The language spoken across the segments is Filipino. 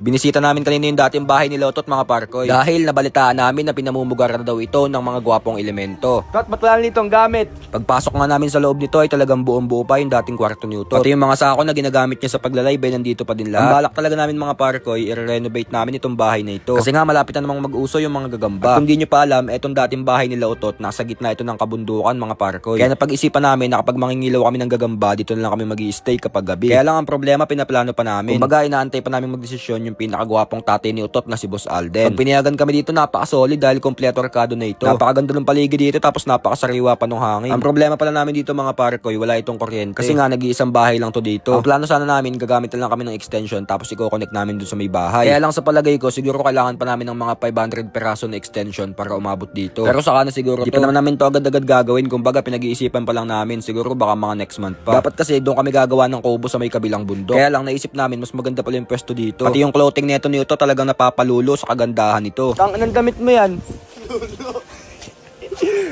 Binisita namin kanina yung dating bahay ni Lotot mga parkoy. Dahil nabalitaan namin na pinamumugar na daw ito ng mga gwapong elemento. Ba't wala nitong gamit? Pagpasok nga namin sa loob nito ay talagang buong buo pa yung dating kwarto ni Utot. Pati yung mga sako na ginagamit niya sa paglalay ay nandito pa din lahat. Ang balak talaga namin mga parkoy, i-renovate namin itong bahay na ito. Kasi nga malapit na namang mag-uso yung mga gagamba. At kung di nyo pa alam, etong dating bahay nila Utot, nasa gitna ito ng kabundukan mga parkoy. Kaya napag-isipan namin na kapag mangingilaw kami ng gagamba, dito na lang kami mag-i-stay kapag gabi. Kaya lang ang problema, pinaplano pa namin. Kumbaga, inaantay pa namin magdesisyon yung pinakagwapong tatay ni Utot na si Boss Alden. Pag pinayagan kami dito, napaka-solid dahil kompleto arkado na ito. Napakaganda ng paligid dito tapos napakasariwa pa ng hangin. Ang problema pala namin dito mga parkoy, wala itong kuryente. Kasi nga nag-iisang bahay lang to dito. Ang plano sana namin, gagamit na lang kami ng extension tapos i-connect namin dun sa may bahay. Kaya lang sa palagay ko, siguro kailangan pa namin ng mga 500 peraso na extension para umabot dito. Pero saka na siguro, di pa naman namin to agad-agad gagawin. Kumbaga pinag-iisipan pa lang namin. Siguro baka mga next month pa. Dapat kasi doon kami gagawa ng kubo sa may kabilang bundok. Kaya lang naisip namin, mas maganda pala yung pwesto dito. Pati yung clothing nito ni Utot talagang napapalulo sa kagandahan nito. Tang anong damit mo yan?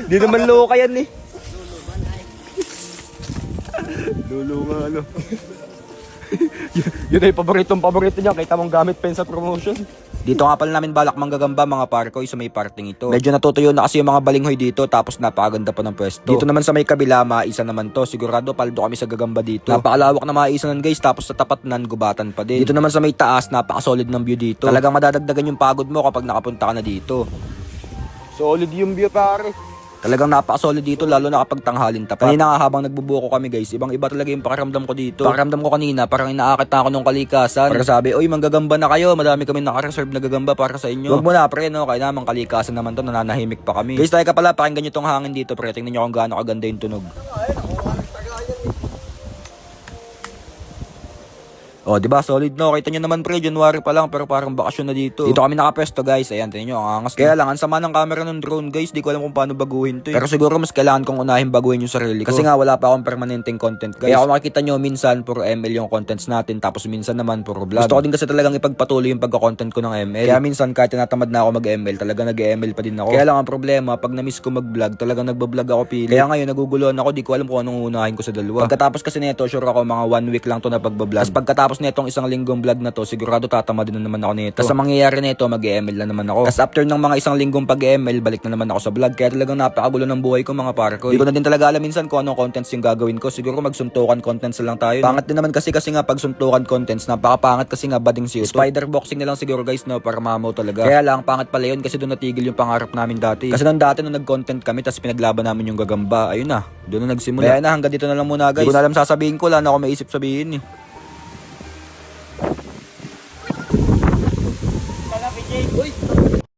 Di naman loka yan eh. Lulu nga ano. Yun ay paborito niya. Kita mong gamit pa yun sa promotion. Dito nga pala namin balak manggagamba mga parkoy sa may parting ito. Medyo natutuyo na kasi yung mga balinghoy dito tapos napakaganda pa ng pwesto. Dito naman sa may kabila, maisa naman to. Sigurado paldo kami sa gagamba dito. Napakalawak na maisanan guys tapos sa tapat nan gubatan pa din. Dito naman sa may taas, napaka-solid ng view dito. Talagang madadagdagan yung pagod mo kapag nakapunta ka na dito. Solid yung view pare. Talagang napaka-solid dito lalo na kapag tanghalin tapat. Kanina nga habang nagbubuko kami guys, ibang iba talaga yung pakiramdam ko dito. Pakiramdam ko kanina parang inaakit na ako ng kalikasan. Para sabi, oy manggagamba na kayo, madami kami naka-reserve na gagamba para sa inyo. Huwag mo na pre no, kaya naman kalikasan naman to, nananahimik pa kami. Guys, tayo ka pala, pakinggan nyo tong hangin dito pre, tingnan nyo kung gaano kaganda yung tunog. Oh, di ba? Solid no. Kita nyo naman pre, January pa lang pero parang bakasyon na dito. Dito kami nakapwesto guys. Ayan, tingnan nyo, ang angas. Kaya lang, ang sama ng camera ng drone guys. Di ko alam kung paano baguhin to. Pero siguro mas kailangan kong unahin baguhin yung sarili ko. Kasi nga wala pa akong permanenteng content guys. Kaya kung makikita nyo, minsan puro ML yung contents natin. Tapos minsan naman puro vlog. Gusto ko din kasi talagang ipagpatuloy yung pagka-content ko ng ML. Kaya minsan kahit tinatamad na ako mag-ML, talaga nag-ML pa din ako. Kaya lang ang problema, pag na-miss ko mag-vlog, talagang nagbablog ako pili. Kaya ngayon naguguluhan ako, di ko alam kung anong unahin ko sa dalawa. Pagkatapos kasi nito, sure ako mga 1 week lang to na pagbablog. Tapos pagkatapos nitong isang linggong vlog na to, sigurado tatamadin na naman ako nito. Tapos ang mangyayari nito, mag-ML na naman ako. Tapos after ng mga isang linggong pag-ML, balik na naman ako sa vlog. Kaya talagang napakagulo ng buhay ko mga parkoy. Hindi ko na din talaga alam minsan kung anong contents yung gagawin ko. Siguro magsuntukan contents na lang tayo. Pangat din naman kasi nga pag suntukan contents, napakapangat kasi nga bading si Utot. Spider boxing na lang siguro guys no, para mamaw talaga. Kaya lang pangat pala yun kasi doon natigil yung pangarap namin dati. Kasi doon dati nung nag-content kami, tapos pinaglaban namin yung gagamba, ayun na, doon na nagsimula. Kaya na, hanggang dito na lang muna guys. Hindi ko na alam sasabihin ko, wala na ako maisip sabihin eh. Uy!